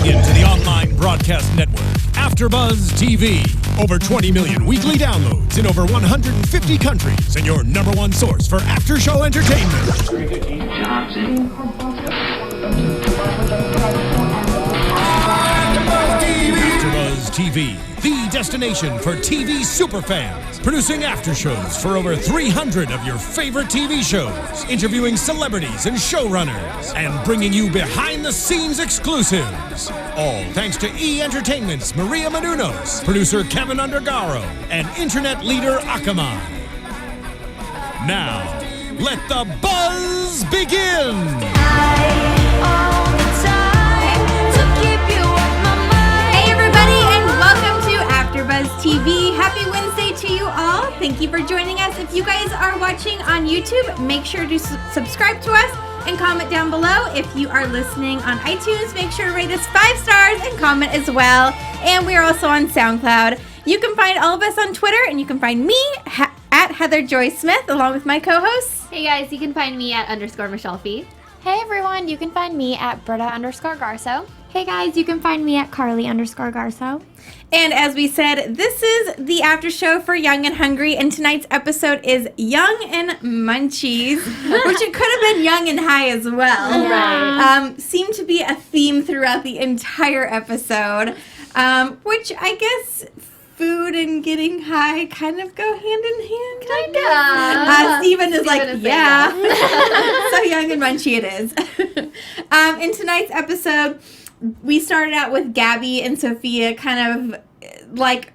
into the online broadcast network, AFTERBUZZ TV. Over 20 million weekly downloads in over 150 countries, and your number one source for after-show entertainment. AFTERBUZZ TV, the destination for TV superfans, producing after-shows for over 300 of your favorite TV shows, interviewing celebrities and showrunners, and bringing you behind-the-scenes exclusives. All thanks to E! Entertainment's Maria Menounos, producer Kevin Undergaro, and internet leader Akamai. Now, let the buzz begin! AFTERBUZZ TV. Happy Wednesday to you all. Thank you for joining us. If you guys are watching on YouTube, make sure to subscribe to us and comment down below. If you are listening on iTunes, make sure to rate us 5 stars and comment as well. And we are also on SoundCloud. You can find all of us on Twitter, and you can find me at Heather Joy Smith along with my co-hosts. Hey guys, you can find me at _Michelle Phi. Hey everyone, you can find me at Britta _Garsow. Hey guys, you can find me at Carli _Garsow. And as we said, this is the after show for Young and Hungry, and tonight's episode is Young and Munchies, which it could have been Young and High as well. Right. Seemed to be a theme throughout the entire episode, which I guess food and getting high kind of go hand in hand. Kinda. Steven is like, yeah. So Young and Munchy it is. In tonight's episode, we started out with Gabi and Sophia kind of like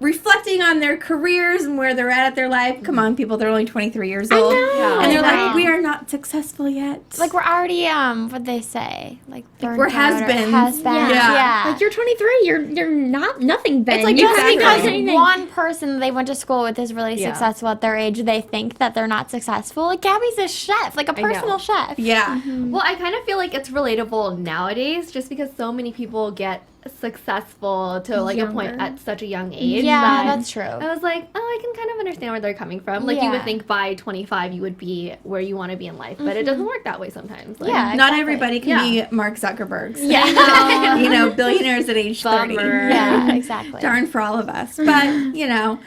reflecting on their careers and where they're at their life. Come on, people, they're only 23 years old. I know. And they're like, we are not successful yet. Like we're already, what'd they say? Like we're has-beens. Yeah. Like you're 23, you're not nothing then. It's like Exactly. just because one person they went to school with is really Yeah. successful at their age, they think that they're not successful. Like Gabby's a chef, like a personal chef. Yeah. Well, I kind of feel like it's relatable nowadays just because so many people get successful to like a point at such a young age. Yeah, that that's true. I was like, oh, I can kind of understand where they're coming from. Like you would Yeah. think by 25 you would be where you want to be in life, but it doesn't work that way sometimes. Like, Yeah. Not Exactly. everybody can be Mark Zuckerberg. Yeah. You know, billionaires at age 30. Bummer. Yeah, exactly. Darn for all of us. But, you know,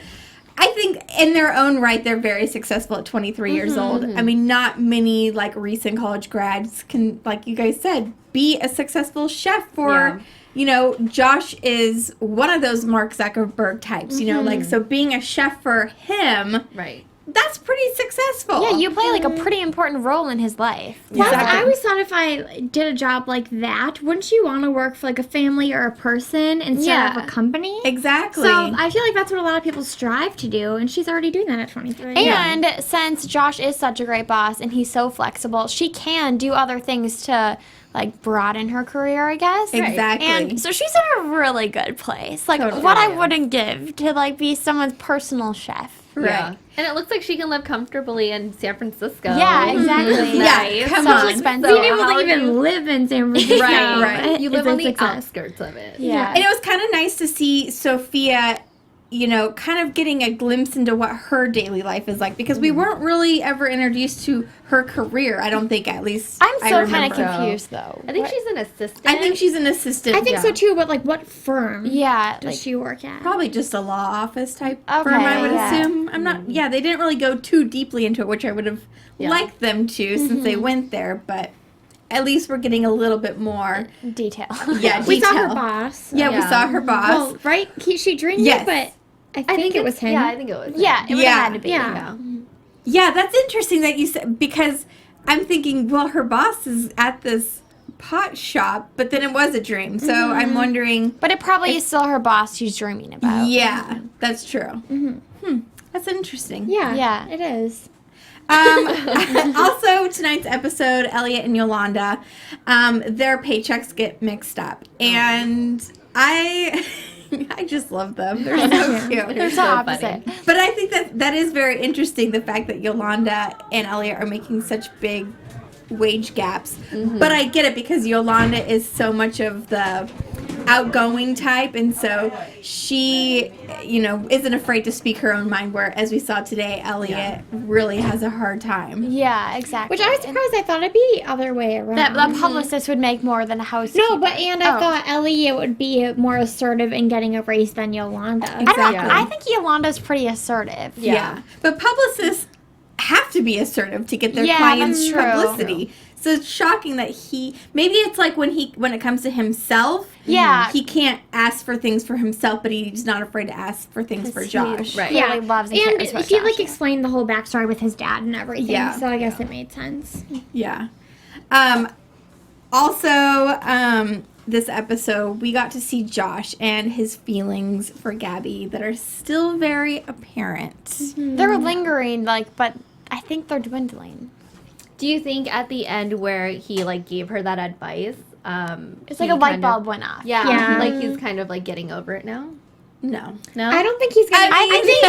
I think in their own right, they're very successful at 23 years old. I mean, not many, like, recent college grads can, like you guys said, be a successful chef for, you know, Josh is one of those Mark Zuckerberg types, you know, like, so being a chef for him, Right. that's pretty successful. Yeah, you play like a pretty important role in his life. Plus, Exactly. I always thought if I did a job like that, wouldn't you want to work for like a family or a person instead of a company? Exactly. So I feel like that's what a lot of people strive to do, and she's already doing that at 23. And since Josh is such a great boss and he's so flexible, she can do other things to like broaden her career, I guess. Exactly. And so she's in a really good place. Like what I wouldn't give to like be someone's personal chef. Right. Yeah. And it looks like she can live comfortably in San Francisco. Yeah, exactly. Yeah, come Such on. expensive. being able how to are even you- live in San Francisco. Right. You is live a on the success. outskirts of it. Yeah. And it was kind of nice to see Sophia, you know, kind of getting a glimpse into what her daily life is like, because we weren't really ever introduced to her career, I don't think, at least I'm so kind remember. of confused though. I think she's an assistant. I think she's an assistant. I think so too, but like what firm Yeah, does like she work at? Probably just a law office type Okay, firm, I would yeah. assume. I'm not, they didn't really go too deeply into it, which I would have liked them to since they went there, but at least we're getting a little bit more. detail. Yeah, We saw her detail. boss. Yeah, we Yeah. saw her boss. Well, right? She dreamed Yes. it, but I think it was him. Yeah, I think it was. Yeah, it would Yeah. have had to be. Yeah. Yeah, that's interesting that you said, because I'm thinking, well, her boss is at this pot shop, but then it was a dream. So I'm wondering. But it probably is still her boss she's dreaming about. Yeah, that's true. That's interesting. Yeah. Yeah. It is. Also, tonight's episode, Elliot and Yolanda, their paychecks get mixed up, and I just love them. They're so cute. They're so opposite. But I think that is very interesting, the fact that Yolanda and Elliot are making such big wage gaps. But I get it, because Yolanda is so much of the outgoing type, and so she, isn't afraid to speak her own mind, where, as we saw today, Elliot really has a hard time. Yeah, exactly. Which I was surprised. I thought it'd be the other way around. That the publicist would make more than a housekeeper. No, I thought Elliot would be more assertive in getting a raise than Yolanda. Exactly. I think Yolanda's pretty assertive. Yeah. But publicists have to be assertive to get their clients that's true. publicity. So it's shocking that maybe it's like when it comes to himself, he can't ask for things for himself, but he's not afraid to ask for things for Josh. Right. Yeah, Really loves and and cares about he Josh. explained the whole backstory with his dad and everything. Yeah. So I guess it made sense. Yeah. This episode, we got to see Josh and his feelings for Gabi that are still very apparent. They're lingering, but I think they're dwindling. Do you think at the end where he gave her that advice, It's like a light bulb went off. Yeah, he's kind of getting over it now? No. I don't think he's gonna. I think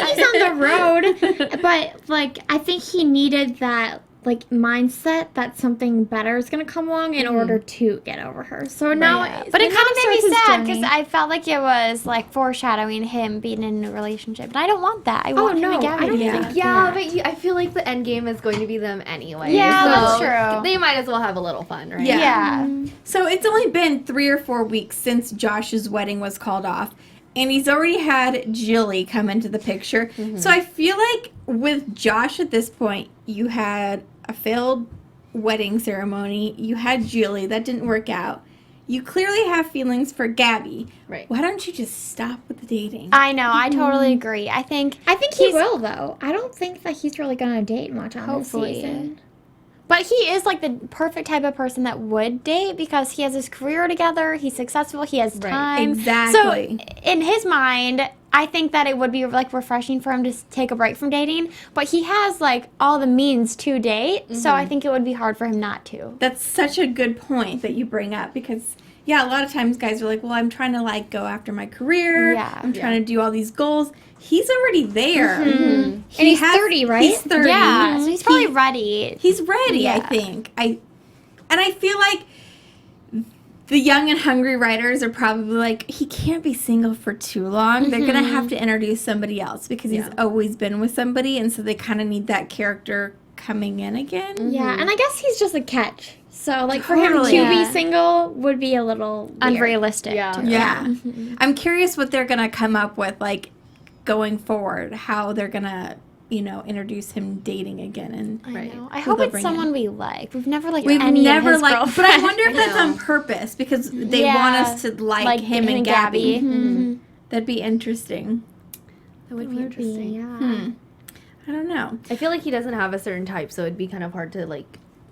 he's on the road, but I think he needed that mindset that something better is gonna come along in order to get over her. So now, But it kind of made me sad because journey. I felt like it was foreshadowing him being in a relationship, and I don't want that. I want him and Gabi to be together. Yeah, but I feel like the end game is going to be them anyway. Yeah, so that's true. They might as well have a little fun, right? Yeah. So it's only been 3 or 4 weeks since Josh's wedding was called off. And he's already had Jilly come into the picture. So I feel like with Josh at this point, you had a failed wedding ceremony. You had Jilly. That didn't work out. You clearly have feelings for Gabi. Right. Why don't you just stop with the dating? I know. I totally agree. I think he will though. I don't think that he's really gonna date much on this season. But he is the perfect type of person that would date because he has his career together, he's successful, he has time. Exactly. So in his mind, I think that it would be refreshing for him to take a break from dating, but he has all the means to date, so I think it would be hard for him not to. That's such a good point that you bring up because, a lot of times guys are well, I'm trying to go after my career. Yeah. I'm trying to do all these goals. He's already there. And he's 30, right? He's 30. Yeah, so he's probably ready. He's ready, I think. I feel like the young and hungry writers are probably he can't be single for too long. They're going to have to introduce somebody else because he's always been with somebody, and so they kind of need that character coming in again. Yeah, and I guess he's just a catch. So, for him to be single would be a little weird. Unrealistic. Yeah. too. Yeah. I'm curious what they're going to come up with, going forward, how they're going to, introduce him dating again. And I know. I who hope they'll it's bring someone in. we like. We've never We've any never of his liked, but I girlfriends. wonder if that's on purpose because they want us to like him and Gabi. That'd be interesting. That would be interesting. Yeah. I don't know. I feel like he doesn't have a certain type, so it'd be kind of hard to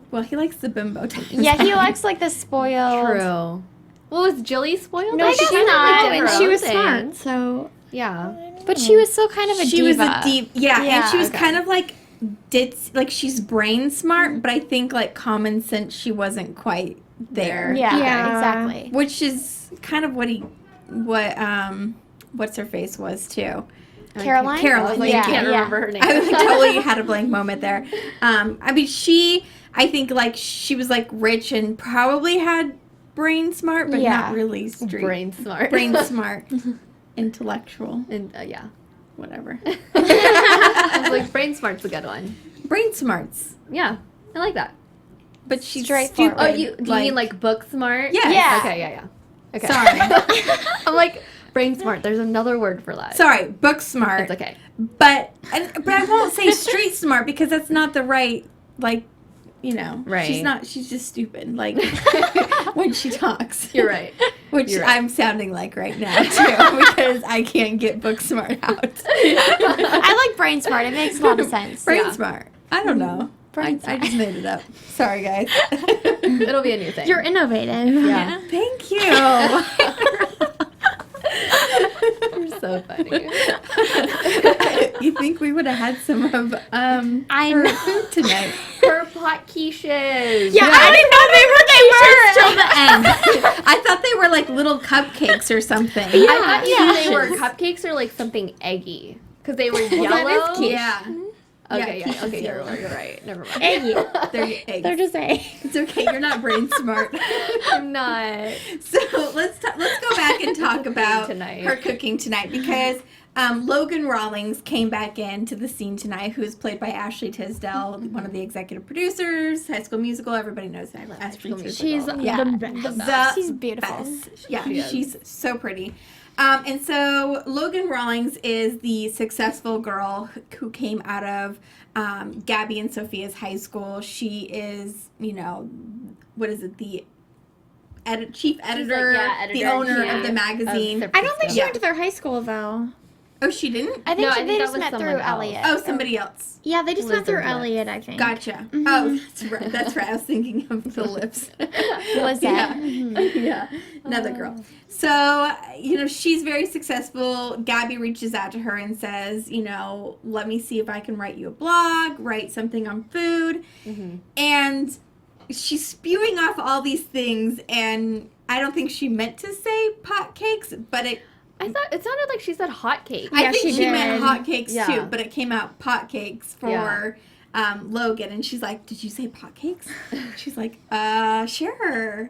Well, he likes the bimbo type. Yeah, he likes the spoiled. True. Well, was Jilly spoiled? No, I she guess did not. not, and she was smart, so... Yeah. But she was still kind of a diva. She was a deep, and she was okay. kind of she's brain smart, but I think common sense she wasn't quite there. Yeah, exactly. Which is kind of what's her face was too. Caroline? Caroline, I can't yeah. remember her name. I totally had a blank moment there. I think she was rich and probably had brain smart, but not really street. Brain smart. Brain smart. Intellectual. And, Whatever. I was brain smart's a good one. Brain smarts. Yeah, I like that. But she's Straightforward. stupid. Oh, do you mean book smart? Yes. Yeah. Okay, yeah. Okay. Sorry. I'm brain smart. There's another word for that. Sorry, book smart. It's okay. But I won't say street smart because that's not the right Right. She's just stupid when she talks. You're right. Which You're right. I'm sounding like right now too because I can't get book smart out. I like brain smart. It makes a lot of sense. Brain smart. I don't know. I just made it up. Sorry guys. It'll be a new thing. You're innovative. Yeah. Thank you. You're so funny. You think we would have had some of her food tonight? Her pot quiches. Yeah, I didn't know they were till the end. I thought they were little cupcakes or something. I thought they were cupcakes or something eggy because they were yellow. That is cute. Yeah. Okay, Yeah, yeah, okay, Kiki. you're right. Never mind. Eggy. They're eggs. They're just eggs. It's okay. You're not brain smart. I'm not. So let's go back and talk about Tonight. her cooking tonight because Logan Rawlings came back into the scene tonight, who is played by Ashley Tisdale, one of the executive producers, High School Musical. Everybody knows that. Ashley Tisdale. She's Yeah. the best. The She's beautiful. best. Yeah, She is. she's so pretty. And so Logan Rawlings is the successful girl who came out of Gabi and Sophia's high school. She is, what is it, the chief editor, editor, the owner yeah, of the magazine. of I don't think she Yeah. went to their high school though. Oh, she didn't? I think No, I they think just that was met someone through else. Elliot. Oh, somebody else. Yeah, they just went through Lizard lips. Elliot, I think. Gotcha. Oh, that's right. That's right. I was thinking of the lips. Lizette. Yeah. Yeah. Another girl. So, she's very successful. Gabi reaches out to her and says, let me see if I can write you a blog, write something on food. And she's spewing off all these things, and I don't think she meant to say pot cakes, but I thought it sounded like she said hot cake. I Yeah, think she she meant did. hot cakes Yeah. too, but it came out pot cakes for Logan, and she's like, "Did you say pot cakes?" She's like, sure."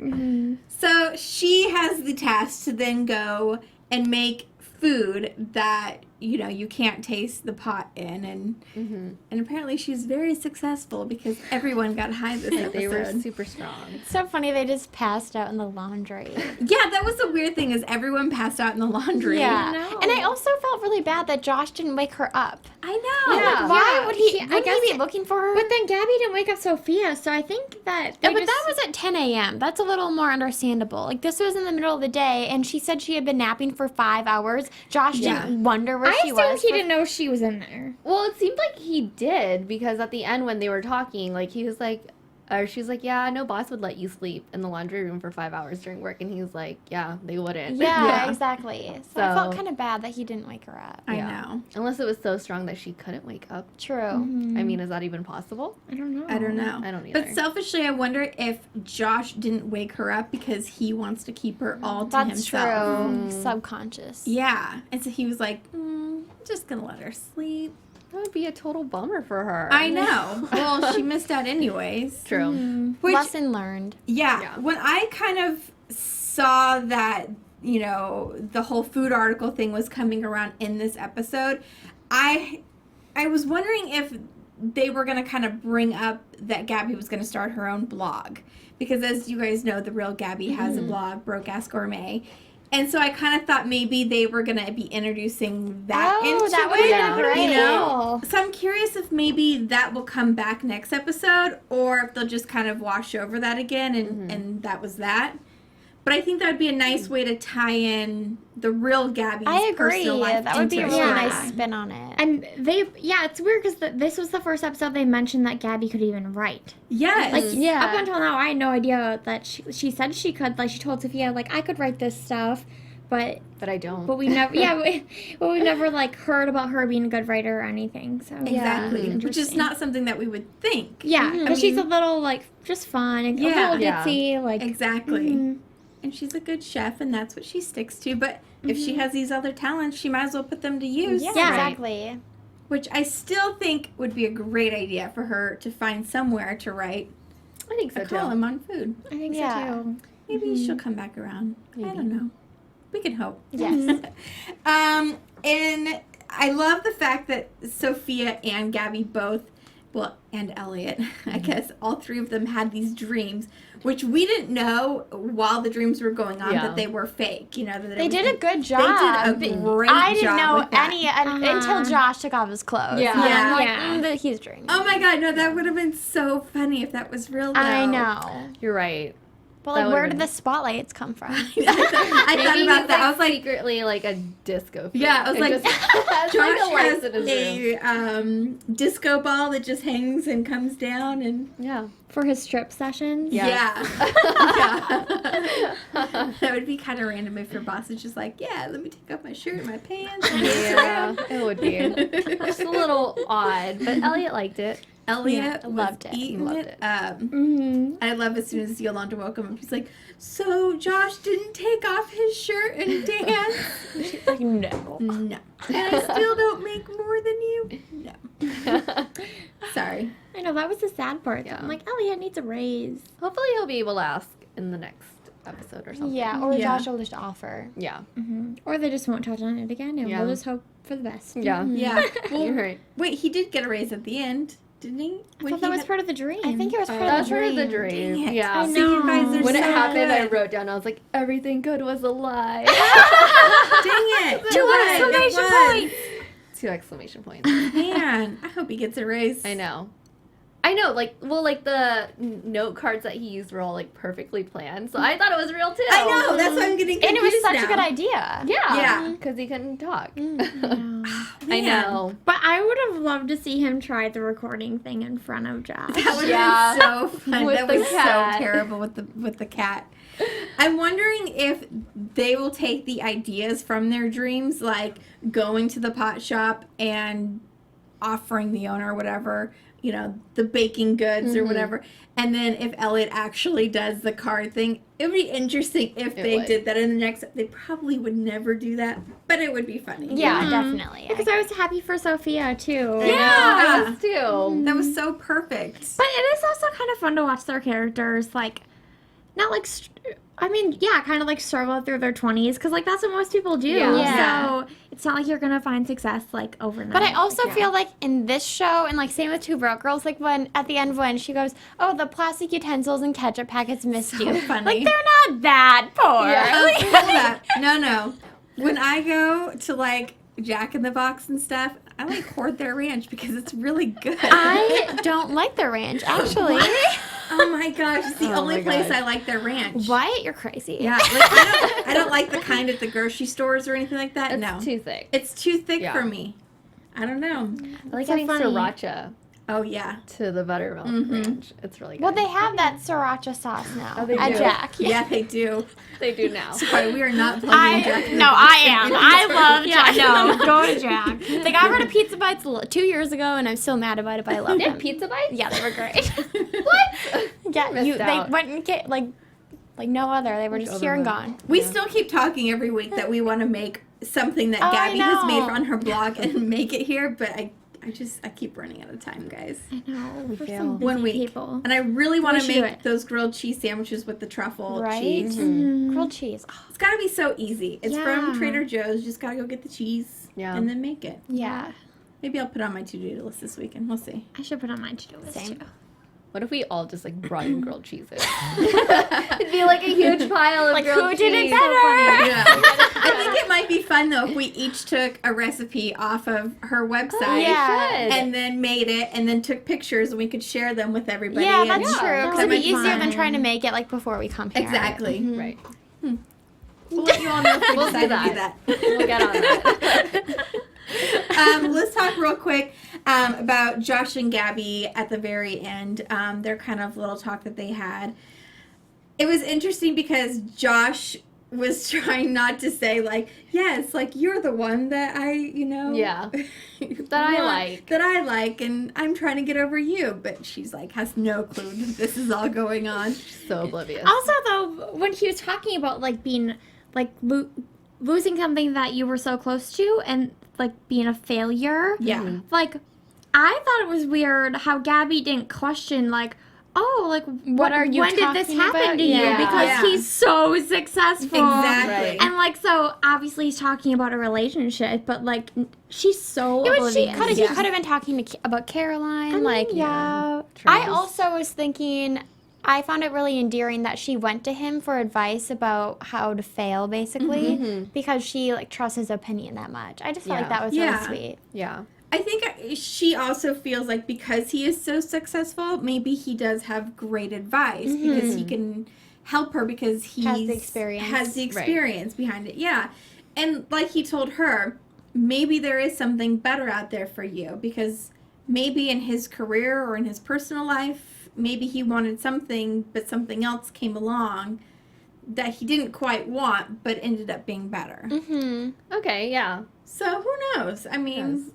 So she has the task to then go and make food that you can't taste the pot in, and apparently she's very successful because everyone got high this episode. They were super strong. It's so funny they just passed out in the laundry. Yeah, that was the weird thing is everyone passed out in the laundry. Yeah. know. And I also felt really bad that Josh didn't wake her up. I know. Yeah. Like, why Yeah, would he? I Wouldn't guess he be looking for her? But then Gabi didn't wake up Sophia, so I think that Yeah, but that was at 10 a.m. That's a little more understandable. Like, this was in the middle of the day, and she said she had been napping for 5 hours. Josh Yeah. didn't wonder where I she assumed was. he didn't know she was in there. Well, it seemed like he did because at the end when they were talking, like he was like, or she was like, "Yeah, no boss would let you sleep in the laundry room for 5 hours during work," and he was like, "Yeah, they wouldn't." Yeah, Yeah. exactly. So I felt So- kind of bad that he didn't wake her up. I Yeah. know. Unless it was so strong that she couldn't wake up. True. I mean, is that even possible? I don't know. I don't know. I don't either. But selfishly, I wonder if Josh didn't wake her up because he wants to keep her all to That's himself. true. Subconscious. Yeah. And so he was like, I'm just going to let her sleep. That would be a total bummer for her. I know. Well, she missed out anyways. True. Which, Lesson learned. yeah, when I kind of saw that, the whole food article thing was coming around in this episode, I was wondering if they were going to kind of bring up that Gabi was going to start her own blog. Because as you guys know, the real Gabi has a blog, Broke Ass Gourmet. And so I kind of thought maybe they were going to be introducing that into that would it, be great. So I'm curious if maybe that will come back next episode or if they'll just kind of wash over that again and that was that. But I think that would be a nice way to tie in the real Gabi's I agree. personal life That would be a into really her Yeah. nice spin on it. And it's weird because this was the first episode they mentioned that Gabi could even write. Yes. Like, Yeah. up until now, I had no idea that she said she could. Like, she told Sophia, like, I could write this stuff, but I don't. we never, we never, like, heard about her being a good writer or anything, so. Exactly. Which is Interesting. not something that we would think. Yeah, I because she's a mean- little, like, just fun, and Yeah. a little Yeah. ditzy, like. Exactly. Mhm. And she's a good chef, and that's what she sticks to. But if she has these other talents, she might as well put them to use. Yeah, Right. exactly. Which I still think would be a great idea for her to find somewhere to write I think so a too. column on food. I think Yeah. so, too. Maybe she'll come back around. I Maybe. don't know. We can hope. Yes. And I love the fact that Sophia and Gabi both, well, and Elliot, I guess, all three of them had these dreams, which we didn't know while the dreams were going on Yeah. that they were fake. That They did a good They job. did a great I didn't job know with that. any until Josh took off his clothes. Yeah. And I'm like, Yeah. that he's dreaming. Oh my god, no, that would have been so funny if that was real. I though. know. You're right. But That like, where would've did been- the spotlights come from? I thought Maybe about he's, that. I was like, secretly like a disco. freak. yeah, I was It like, just has, Josh like, the lights has in his room. a disco ball that just hangs and comes down, and Yeah. For his strip sessions. Yeah. yeah. That would be kind of random if your boss is just like, yeah, let me take off my shirt and my pants. And Yeah, it would be. Just a little odd, but Elliot liked it. Elliot was loved it. eating Loved it it. up. Mm-hmm. I love as soon as Yolanda woke him up, she's like, so Josh didn't take off his shirt and dance? Like, no. No. And I still don't make more than you. you? No. Sorry. I know, that was the sad part. Yeah. I'm like, Elliot needs a raise. Hopefully he'll be able to ask in the next episode or something. Yeah, or Yeah. Josh will just offer. Yeah. Or they just won't touch on it again, and Yeah. we'll just hope for the best. Yeah. Yeah. Well, You're right. wait, he did get a raise at the end, didn't he? I thought that was part of the dream. I think it was part That of was the part of dream. the dream. Dang it. Yeah. I See, you guys are When so it happened, I good. wrote down, I was like, everything good was a lie. Dang it. It was. 2 exclamation points. Man, I hope he gets a raise. I know. Like, well, like the note cards that he used were all like perfectly planned, so I thought it was real too. I know. That's why I'm getting confused And it was such now. a good idea. Yeah. Yeah. Because he couldn't talk. No. I Man. know. But I would have loved to see him try the recording thing in front of Josh. That would Yeah. have been so fun. With That the was cat. so terrible with the cat. I'm wondering if they will take the ideas from their dreams, like going to the pot shop and offering the owner or whatever, you know, the baking goods or whatever. And then if Elliot actually does the card thing, it would be interesting if It they would. did that in the next. They probably would never do that, but it would be funny. Yeah, definitely. Because I was happy for Sophia, too. I was too. That was so perfect. But it is also kind of fun to watch their characters, like, not like, kind of like struggle through their 20s, because, like, that's what most people do. Yeah. So it's not like you're going to find success, like, overnight. But I also feel like in this show, and like same with Two Broke Girls, like when at the end when she goes, "Oh, the plastic utensils and ketchup packets missed So you." funny. Like they're not that poor. Yeah. Hold up. No. When I go to like Jack in the Box and stuff, I like hoard their ranch because it's really good. I don't like the ranch actually. Oh my gosh, it's the Oh only my place gosh. I like their ranch. What? You're crazy. Yeah, like I don't like the kind at the grocery stores or anything like that. It's No, too thick. it's too thick Yeah. for me. I don't know. I like so adding funny. siracha Oh yeah, to the buttermilk ranch. It's really good. Well, they have that sriracha sauce now Oh, they at do? Jack. yeah, they do. They do now. Sorry, we are not plugging Jack in the No, Box. I am. I love Jack. no, go to Jack. They got rid of Pizza Bites 2 years ago, and I'm still mad about it, but I love They have them. pizza bites? Yeah, they were great. What? Yeah, Missed they out. went and get like no other. They were just here and gone. We still keep talking every week that we want to make something that Oh, I Gabby has made know. on her blog and make it here, but I keep running out of time, guys. I know, for fail. some One busy week. people. And I really want We to should do make it. those grilled cheese sandwiches with the truffle Right? cheese. Grilled cheese. Oh, It's got to be so easy. It's from Yeah. Trader Joe's. Just got to go get the cheese Yeah. and then make it. yeah. Maybe I'll put it on my to-do list this weekend. We'll see. I should put on my to-do list, Same. too. What if we all just like brought in grilled cheeses? It'd be like a huge pile of Like, grilled who did it cheese. better? Yeah. I think it might be fun, though, if we each took a recipe off of her website Yeah. and then made it and then took pictures and we could share them with everybody. Yeah, and- that's true. that Because would it'd be be easier than fun. trying to make it like before we come here. Exactly. Right. We'll let you all know if we We'll decide do to do that. We'll get on that. Let's talk real quick about Josh and Gabby at the very end. Their kind of little talk that they had. It was interesting because Josh was trying not to say like, yes, like you're the one that I, Yeah. that I like, and I'm trying to get over you. But she's like has no clue that this is all going on. So oblivious. Also, though, when he was talking about, like, being, like, losing something that you were so close to and, like, being a failure, Yeah. like, I thought it was weird how Gabby didn't question, like, oh, like, What are you when did this talking happen about? to you? Yeah. Because Yeah. he's so successful. Exactly. And, like, so, obviously he's talking about a relationship, but, like, she's so It was, he oblivious. could have been talking about Caroline. I mean, like, yeah. I also was thinking, I found it really endearing that she went to him for advice about how to fail, basically, because she like trusts his opinion that much. I just felt like Yeah. that was Yeah. really sweet. Yeah. I think she also feels like because he is so successful, maybe he does have great advice because he can help her because he Has the experience. has the Right. experience behind it. Yeah. And like he told her, maybe there is something better out there for you because maybe in his career or in his personal life, maybe he wanted something, but something else came along that he didn't quite want, but ended up being better. Mm-hmm. Okay, yeah. So who knows? I mean, Yes.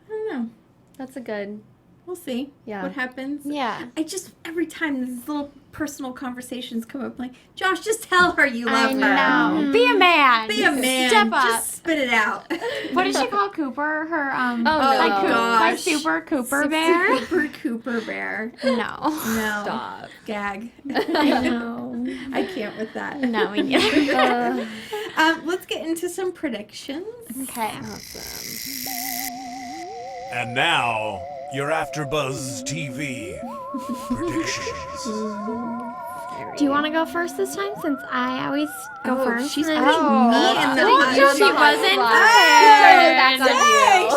I don't know. That's a good. We'll see Yeah. what happens. Yeah. I just, every time this little personal conversations come up. Like, Josh, just tell her you love her. No. Be a man. Be a man. Step up. Just spit it out. What did she call Cooper? Her my my super Cooper bear. Super Cooper bear. No. No. Stop. Gag. I know. I can't with that. No, we neither. Let's get into some predictions. Okay. Awesome. And now, your AfterBuzz TV predictions. Do you want to go first this time, since I always go first? She's and putting then- me in the hot she seat. wasn't Hey, That's on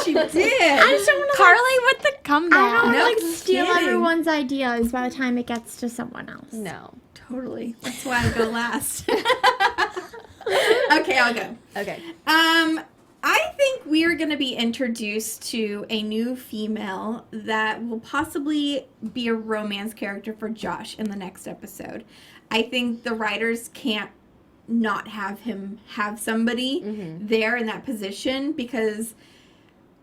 she did. I just don't want to. Carly with the comeback. I don't No like steal kidding. everyone's ideas by the time it gets to someone else. No. Totally. That's why I go last. Okay, I'll go. Okay. I think we are going to be introduced to a new female that will possibly be a romance character for Josh in the next episode. I think the writers can't not have him have somebody there in that position, because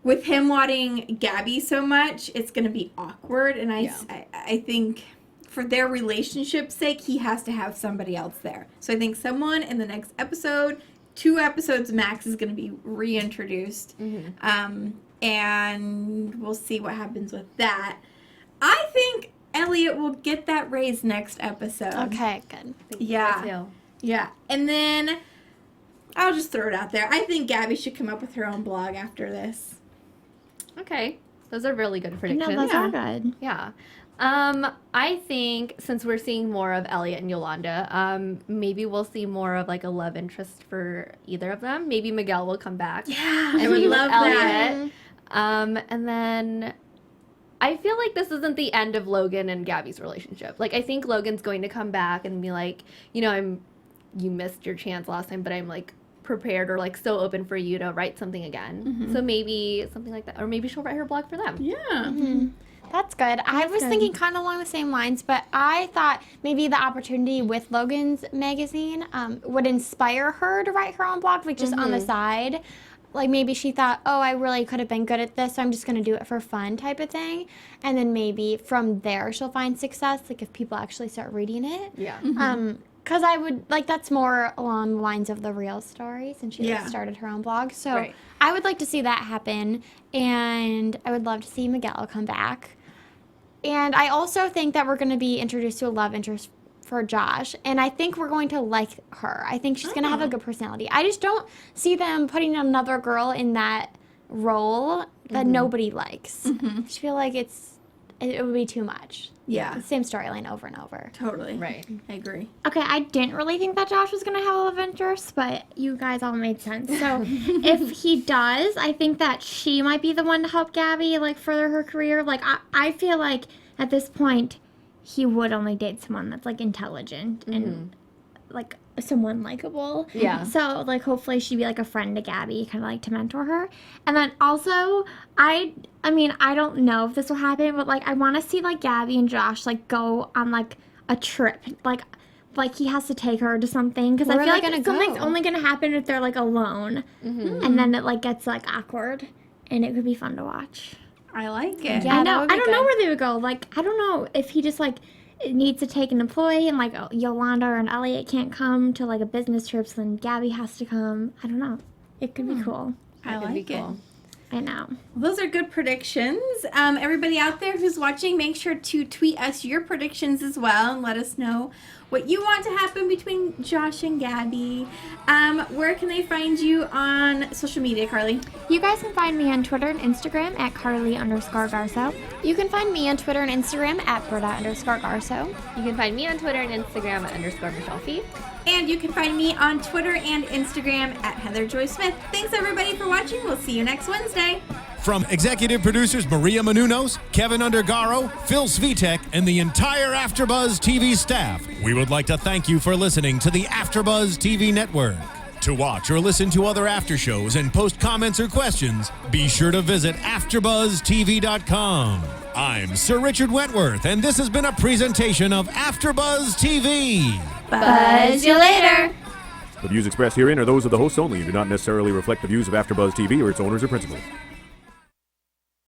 with him wanting Gabi so much, it's going to be awkward. And I think for their relationship's sake, he has to have somebody else there. So I think someone in the next episode, 2 episodes max, is going to be reintroduced. And we'll see what happens with that. I think Elliot will get that raise next episode. Okay, good. Yeah. Yeah. And then I'll just throw it out there. I think Gabi should come up with her own blog after this. Okay. Those are really good predictions. No, those are good. Yeah. I think since we're seeing more of Elliot and Yolanda, maybe we'll see more of like a love interest for either of them. Maybe Miguel will come back. Yeah, and I would be with love that. Elliot. And then I feel like this isn't the end of Logan and Gabi's relationship. Like, I think Logan's going to come back and be like, you know, you missed your chance last time, but I'm like prepared or like so open for you to write something again. So maybe something like that, or maybe she'll write her blog for them. Yeah. That's good. I was thinking kind of along the same lines, but I thought maybe the opportunity with Logan's magazine would inspire her to write her own blog, like just on the side. Like maybe she thought, oh, I really could have been good at this, so I'm just going to do it for fun type of thing. And then maybe from there she'll find success, like if people actually start reading it. Yeah. Because I would, like, that's more along the lines of the real stories, and she like, Yeah. started her own blog. So Right. I would like to see that happen, and I would love to see Miguel come back. And I also think that we're going to be introduced to a love interest for Josh, and I think we're going to like her. I think she's going to have a good personality. I just don't see them putting another girl in that role that nobody likes. I just feel like it would be too much. Yeah. The same storyline over and over. Totally. Right. I agree. Okay, I didn't really think that Josh was going to have a love interest, but you guys all made sense. So if he does, I think that she might be the one to help Gabi, like, further her career. Like, I feel like at this point, he would only date someone that's, like, intelligent and, like, someone likable. Yeah. So, like, hopefully she'd be, like, a friend to Gabi, kind of, like, to mentor her. And then also, I mean, I don't know if this will happen, but, like, I want to see, like, Gabi and Josh, like, go on, like, a trip. Like he has to take her to something. Because I Where feel are they like gonna something's go? only going to happen if they're, like, alone. And then it, like, gets, like, awkward. And it could be fun to watch. I like it. Yeah, I that know. would be I don't know good. where they would go. Like, I don't know if he just, like, needs to take an employee and, like, Yolanda and Elliot can't come to, like, a business trip, so then Gabi has to come. I don't know. It could be cool. I That could be like it. cool. I know. Those are good predictions. Everybody out there who's watching, make sure to tweet us your predictions as well and let us know what you want to happen between Josh and Gabi. Where can they find you on social media, Carly? You guys can find me on Twitter and Instagram at Carli_Garsow. You can find me on Twitter and Instagram at Britta_Garsow. You can find me on Twitter and Instagram at _Michelle Phi. And you can find me on Twitter and Instagram at Heather Joy Smith. Thanks everybody for watching. We'll see you next Wednesday. From executive producers Maria Menounos, Kevin Undergaro, Phil Svitek, and the entire AfterBuzz TV staff, we would like to thank you for listening to the AfterBuzz TV network. To watch or listen to other after shows and post comments or questions, be sure to visit AfterBuzzTV.com. I'm Sir Richard Wentworth, and this has been a presentation of AfterBuzz TV. Buzz you later. The views expressed herein are those of the hosts only and do not necessarily reflect the views of AfterBuzz TV or its owners or principals.